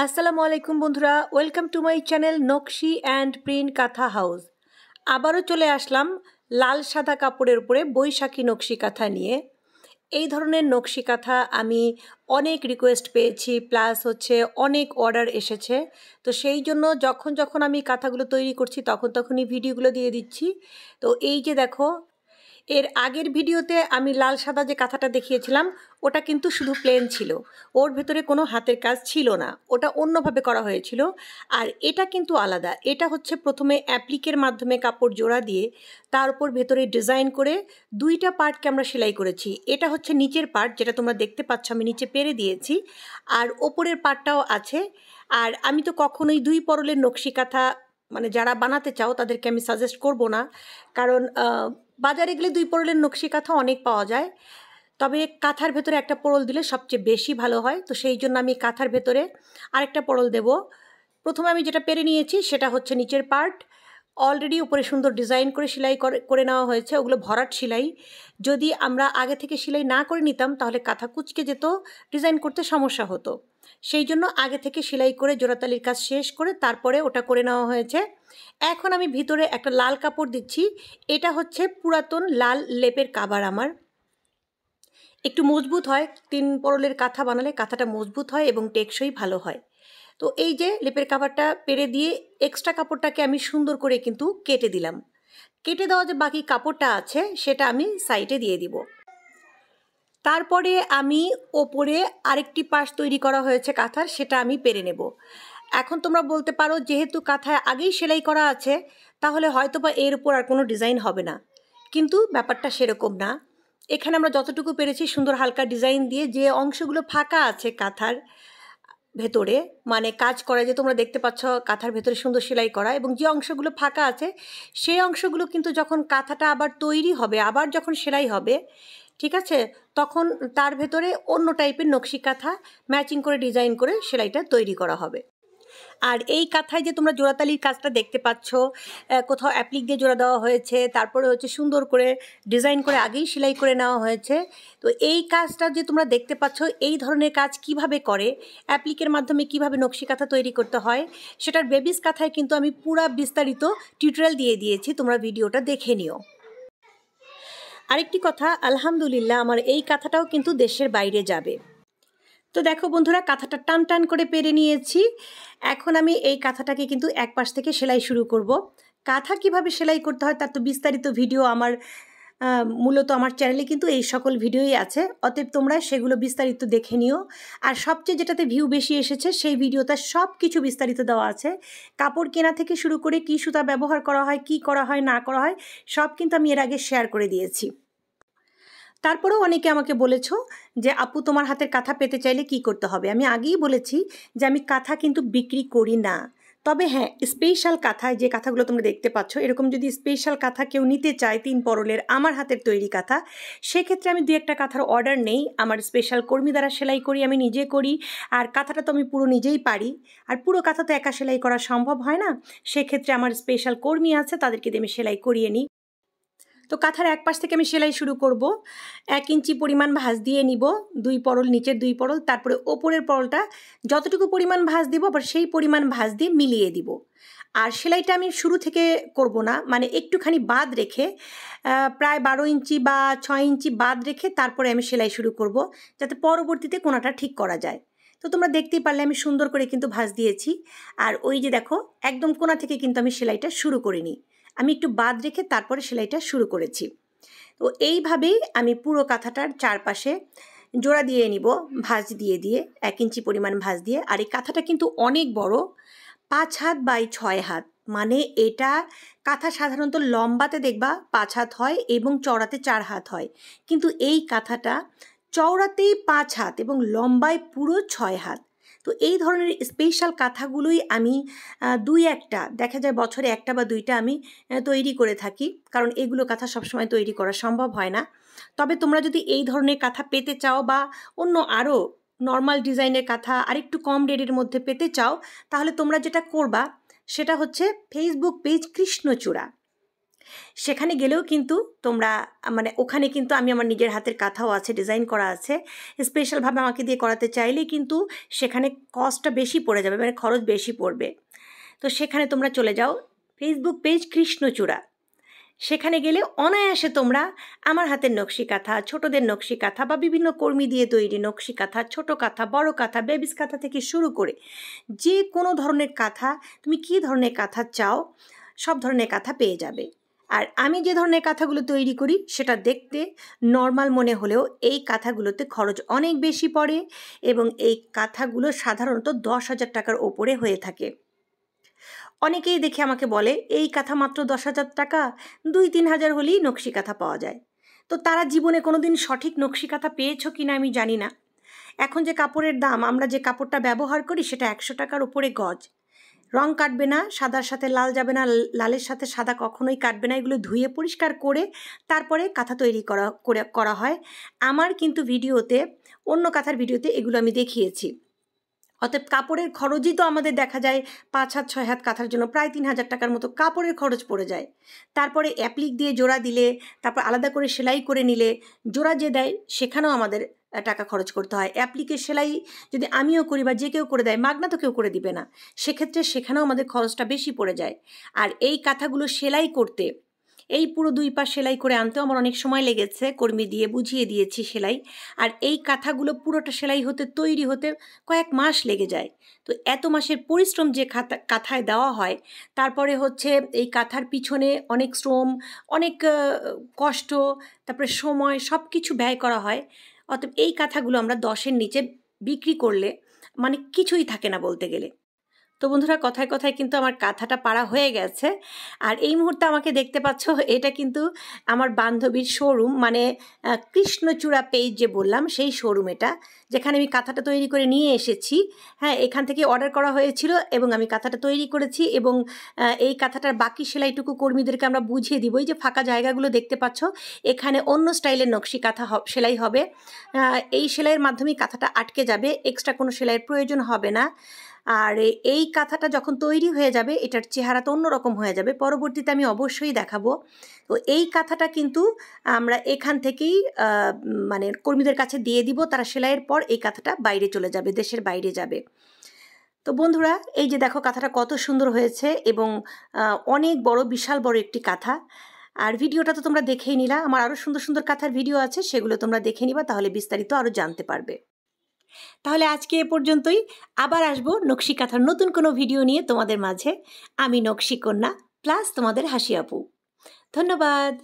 আসসালামু আলাইকুম বন্ধুরা, ওয়েলকাম টু মাই চ্যানেল নকশি অ্যান্ড প্রিন্ট কাঁথা হাউস। আবারও চলে আসলাম লাল সাদা কাপড়ের উপরে বৈশাখী নকশি কাঁথা নিয়ে। এই ধরনের নকশি কাঁথা আমি অনেক রিকোয়েস্ট পেয়েছি, প্লাস অনেক অর্ডার এসেছে। তো সেই জন্য যখন যখন আমি কাঁথাগুলো তৈরি করছি তখনই ভিডিওগুলো দিয়ে দিচ্ছি। তো এই যে দেখো, এর আগের ভিডিওতে আমি লাল সাদা যে কাঁথাটা দেখিয়েছিলাম ওটা কিন্তু শুধু প্লেন ছিল, ওর ভেতরে কোনো হাতের কাজ ছিল না, ওটা অন্যভাবে করা হয়েছিল। আর এটা কিন্তু আলাদা, এটা প্রথমে অ্যাপ্লিকের মাধ্যমে কাপড় জোড়া দিয়ে তার উপর ভেতরে ডিজাইন করে দুইটা পার্টকে আমরা সেলাই করেছি। এটা নিচের পার্ট, যেটা তোমরা দেখতে পাচ্ছ আমি নিচে পেরে দিয়েছি, আর ওপরের পার্টটাও আছে। আর আমি তো কখনোই দুই পরলের নকশি কাঁথা যারা বানাতে চাও তাদেরকে আমি সাজেস্ট করব না, কারণ বাজারে গেলে দুই পরলের নকশি কাঁথা অনেক পাওয়া যায়, তবে কাঁথার ভেতরে একটা পরল দিলে সবচেয়ে বেশি ভালো হয়। তো সেই জন্য আমি কাঁথার ভেতরে আরেকটা পরল দেব। প্রথমে আমি যেটা পেরে নিয়েছি সেটা নিচের পার্ট, অলরেডি উপরে সুন্দর ডিজাইন করে সেলাই করে নেওয়া হয়েছে, ওগুলো ভরাট সেলাই। যদি আমরা আগে থেকে সেলাই না করে নিতাম তাহলে কাঁথা কুঁচকে যেত, ডিজাইন করতে সমস্যা হতো। সেই জন্য আগে থেকে সেলাই করে জোড়াতালির কাজ শেষ করে তারপরে ওটা করে নেওয়া হয়েছে। এখন আমি ভিতরে একটা লাল কাপড় দিচ্ছি, এটা পুরাতন লাল লেপের কাভার। আমার একটু মজবুত হয়, 3 পরলের কাঁথা বানালে কাঁথাটা মজবুত হয় এবং টেকসই ভালো হয়। তো এই যে লেপের কাভারটা পেরে দিয়ে এক্সট্রা কাপড়টাকে আমি সুন্দর করে কিন্তু কেটে দিলাম। কেটে দেওয়া যে বাকি কাপড়টা আছে সেটা আমি সাইডে দিয়ে দিব। তারপরে আমি ওপরে আরেকটি পাশ তৈরি করা হয়েছে কাঁথার, সেটা আমি পেরে নেব। এখন তোমরা বলতে পারো যেহেতু কাঁথায় আগেই সেলাই করা আছে তাহলে হয়তোবা এর উপর আর কোনো ডিজাইন হবে না, কিন্তু ব্যাপারটা সেরকম না। এখানে আমরা যতটুকু পেরেছি সুন্দর হালকা ডিজাইন দিয়ে, যে অংশগুলো ফাঁকা আছে কাঁথার ভেতরে, কাজ করা যে তোমরা দেখতে পাচ্ছ কাঁথার ভেতরে সুন্দর সেলাই করা, এবং যে অংশগুলো ফাঁকা আছে সেই অংশগুলো কিন্তু যখন কাঁথাটা আবার তৈরি হবে, আবার যখন সেলাই হবে, ঠিক আছে, তখন তার ভেতরে অন্য টাইপের নকশি কাঁথা ম্যাচিং করে ডিজাইন করে সেলাইটা তৈরি করা হবে। আর এই কাঁথায় যে তোমরা জোড়াতালির কাজটা দেখতে পাচ্ছ, কোথাও অ্যাপ্লিক দিয়ে জোড়া দেওয়া হয়েছে, তারপরে সুন্দর করে ডিজাইন করে আগেই সেলাই করে নেওয়া হয়েছে। তো এই কাজটা যে তোমরা দেখতে পাচ্ছ, এই ধরনের কাজ কিভাবে করে, অ্যাপ্লিকের মাধ্যমে কিভাবে নকশি কাঁথা তৈরি করতে হয়, সেটার বেবিস কাঁথায় কিন্তু আমি পুরা বিস্তারিত টিউটোরিয়াল দিয়ে দিয়েছি, তোমরা ভিডিওটা দেখে নিও। আরেকটি কথা, আলহামদুলিল্লাহ আমার এই কাঁথাটাও কিন্তু দেশের বাইরে যাবে। তো দেখো বন্ধুরা, কাঁথাটা টান টান করে পেরে নিয়েছি। এখন আমি এই কাঁথাটাকে কিন্তু এক পাশ থেকে সেলাই শুরু করব। কাঁথা কিভাবে সেলাই করতে হয় তার তো বিস্তারিত ভিডিও আমার মূলত আমার চ্যানেলে কিন্তু এই সকল ভিডিওই আছে, অতএব তোমরা সেগুলো বিস্তারিত দেখে নিও। আর সবচেয়ে যেটাতে ভিউ বেশি এসেছে সেই ভিডিওতে সব কিছু বিস্তারিত দেওয়া আছে, কাপড় কেনা থেকে শুরু করে কী সুতা ব্যবহার করা হয়, কি করা হয় না করা হয়, সব কিন্তু আমি এর আগে শেয়ার করে দিয়েছি। তারপরেও অনেকে আমাকে বলেছো যে আপু তোমার হাতের কাঁথা পেতে চাইলে কি করতে হবে। আমি আগেই বলেছি যে আমি কাঁথা কিন্তু বিক্রি করি না, তবে হ্যাঁ, স্পেশাল কাঁথায় যে কাঁথাগুলো তোমরা দেখতে পাচ্ছ, এরকম যদি স্পেশাল কাঁথা কেউ নিতে চায় 3 পরলের আমার হাতের তৈরি কাঁথা, সেক্ষেত্রে আমি 2-1টা কাঁথার অর্ডার নেই। আমার স্পেশাল কর্মী দ্বারা সেলাই করি, আমি নিজে করি। আর কাঁথাটা তো আমি পুরো নিজেই পারি, আর পুরো কাঁথা তো একা সেলাই করা সম্ভব হয় না, সেক্ষেত্রে আমার স্পেশাল কর্মী আছে, তাদেরকে দিয়ে আমি সেলাই করিয়ে নিই। তো কাঁথার এক পাশ থেকে আমি সেলাই শুরু করব। 1 ইঞ্চি পরিমাণ ভাঁজ দিয়ে নিব, 2 পরল, নিচের 2 পরল, তারপরে ওপরের পরলটা যতটুকু পরিমাণ ভাঁজ দিব আবার সেই পরিমাণ ভাঁজ দিয়ে মিলিয়ে দিব। আর সেলাইটা আমি শুরু থেকে করব না, একটুখানি বাদ রেখে, প্রায় 12 ইঞ্চি বা 6 ইঞ্চি বাদ রেখে তারপরে আমি সেলাই শুরু করব, যাতে পরবর্তীতে কোনাটা ঠিক করা যায়। তো তোমরা দেখতেই পারলে আমি সুন্দর করে কিন্তু ভাঁজ দিয়েছি। আর ওই যে দেখো, একদম কোনা থেকে কিন্তু আমি সেলাইটা শুরু করিনি, আমি একটু বাদ রেখে তারপরে সেলাইটা শুরু করেছি। তো এইভাবেই আমি পুরো কাঁথাটার চারপাশে জোড়া দিয়ে নিব, ভাঁজ দিয়ে দিয়ে 1 ইঞ্চি পরিমাণ ভাঁজ দিয়ে। আর এই কাঁথাটা কিন্তু অনেক বড়, 5 হাত বাই 6 হাত, এটা কাঁথা সাধারণত লম্বাতে দেখবা 5 হাত হয় এবং চওড়াতে 4 হাত হয়, কিন্তু এই কাঁথাটা চওড়াতেই 5 হাত এবং লম্বায় পুরো 6 হাত। তো এই ধরনের স্পেশাল কাঁথাগুলোই আমি 2-1টা, দেখা যায় বছরে 1টা বা 2টা আমি তৈরি করে থাকি, কারণ এগুলো কাঁথা সবসময় তৈরি করা সম্ভব হয় না। তবে তোমরা যদি এই ধরনের কাঁথা পেতে চাও বা অন্য আরও নর্মাল ডিজাইনের কাঁথা আরেকটু কম রেটের মধ্যে পেতে চাও, তাহলে তোমরা যেটা করবা সেটা ফেসবুক পেজ কৃষ্ণচূড়া, সেখানে গেলেও কিন্তু তোমরা মানে ওখানে কিন্তু আমি আমার নিজের হাতের কাঁথাও আছে, ডিজাইন করা আছে। স্পেশালভাবে আমাকে দিয়ে করাতে চাইলে কিন্তু সেখানে কস্টটা বেশি পড়ে যাবে, মানে খরচ বেশি পড়বে। তো সেখানে তোমরা চলে যাও ফেসবুক পেজ কৃষ্ণচূড়া। সেখানে গেলে অনায়াসে তোমরা আমার হাতের নকশি কাঁথা, ছোটদের নকশি কাঁথা বা বিভিন্ন কর্মী দিয়ে তৈরি নকশি কাঁথা, ছোট কাঁথা, বড় কাঁথা, বেবিস কাঁথা থেকে শুরু করে যে কোনো ধরনের কাঁথা, তুমি কী ধরনের কাঁথা চাও সব ধরনের কাঁথা পেয়ে যাবে। আর আমি যে ধরনের কাঁথাগুলো তৈরি করি সেটা দেখতে নর্মাল মনে হলেও এই কাঁথাগুলোতে খরচ অনেক বেশি পড়ে এবং এই কাঁথাগুলো সাধারণত 10,000 টাকার ওপরে হয়ে থাকে। অনেকেই দেখে আমাকে বলে এই কাঁথা মাত্র 10,000 টাকা, 2-3 হাজার হলেই নকশি কাঁথা পাওয়া যায়। তো তারা জীবনে কোনো দিন সঠিক নকশি কাঁথা পেয়েছো কি না আমি জানি না। এখন যে কাপড়ের দাম, আমরা যে কাপড়টা ব্যবহার করি সেটা 100 টাকার উপরে গজ। রং কাটবে না, সাদার সাথে লাল যাবে না, লালের সাথে সাদা কখনোই কাটবে না। এগুলো ধুয়ে পরিষ্কার করে তারপরে কাঁথা তৈরি করা হয়। আমার কিন্তু ভিডিওতে, অন্য কাঁথার ভিডিওতে এগুলো আমি দেখিয়েছি। অতএব কাপড়ের খরচই তো আমাদের দেখা যায় 5 হাত 6 হাত কাঁথার জন্য প্রায় 3,000 টাকার মতো কাপড়ের খরচ পড়ে যায়। তারপরে অ্যাপ্লিক দিয়ে জোড়া দিলে, তারপর আলাদা করে সেলাই করে নিলে, জোড়া যে দেয় সেখানেও আমাদের টাকা খরচ করতে হয়। অ্যাপ্লিকের সেলাই যদি আমিও করি বা যে কেউ করে দেয়, মাগনা তো কেউ করে দিবে না, সেক্ষেত্রে সেখানেও আমাদের খরচটা বেশি পড়ে যায়। আর এই কাঁথাগুলো সেলাই করতে, এই পুরো 2 পা সেলাই করে আনতেও আমার অনেক সময় লেগেছে, কর্মী দিয়ে বুঝিয়ে দিয়েছি সেলাই। আর এই কাঁথাগুলো পুরোটা সেলাই হতে, তৈরি হতে কয়েক মাস লেগে যায়। তো এত মাসের পরিশ্রম যে কাঁথায় দেওয়া হয়, তারপরে হচ্ছে এই কাঁথার পিছনে অনেক শ্রম, অনেক কষ্ট, তারপরে সময়, সব কিছু ব্যয় করা হয়। অতএব এই কাঁথাগুলো আমরা 10-এর নিচে বিক্রি করলে মানে কিছুই থাকে না বলতে গেলে। তো বন্ধুরা, কথায় কথায় কিন্তু আমার কাঁথাটা পাড়া হয়ে গেছে। আর এই মুহূর্তে আমাকে দেখতে পাচ্ছ, এটা কিন্তু আমার বান্ধবীর শোরুম, মানে কৃষ্ণচূড়া পেজ যে বললাম সেই শোরুম এটা, যেখানে আমি কাঁথাটা তৈরি করে নিয়ে এসেছি। হ্যাঁ, এখান থেকে অর্ডার করা হয়েছিল এবং আমি কাঁথাটা তৈরি করেছি এবং এই কাঁথাটার বাকি সেলাইটুকু কর্মীদেরকে আমরা বুঝিয়ে দিব। এই যে ফাঁকা জায়গাগুলো দেখতে পাচ্ছ, এখানে অন্য স্টাইলের নকশি কাঁথা সেলাই হবে। এই সেলাইয়ের মাধ্যমেই কাঁথাটা আটকে যাবে, এক্সট্রা কোনো সেলাইয়ের প্রয়োজন হবে না। আর এই কাঁথাটা যখন তৈরি হয়ে যাবে, এটার চেহারা তো অন্যরকম হয়ে যাবে, পরবর্তীতে আমি অবশ্যই দেখাবো। তো এই কাঁথাটা কিন্তু আমরা এখান থেকেই মানে কর্মীদের কাছে দিয়ে দিব, তারা সেলাইয়ের পর এই কাঁথাটা বাইরে চলে যাবে, দেশের বাইরে যাবে। তো বন্ধুরা, এই যে দেখো কাঁথাটা কত সুন্দর হয়েছে এবং অনেক বড়, বিশাল বড় একটি কাঁথা। আর ভিডিওটা তো তোমরা দেখেই নিলা, আমার আরও সুন্দর সুন্দর কাঁথার ভিডিও আছে, সেগুলো তোমরা দেখে নিবা, তাহলে বিস্তারিত আরও জানতে পারবে। তাহলে আজকে এ পর্যন্তই। আবার আসবো নকশি কাঁথার নতুন কোনো ভিডিও নিয়ে তোমাদের মাঝে। আমি নকশি কন্যা প্লাস তোমাদের হাসি আপু। ধন্যবাদ।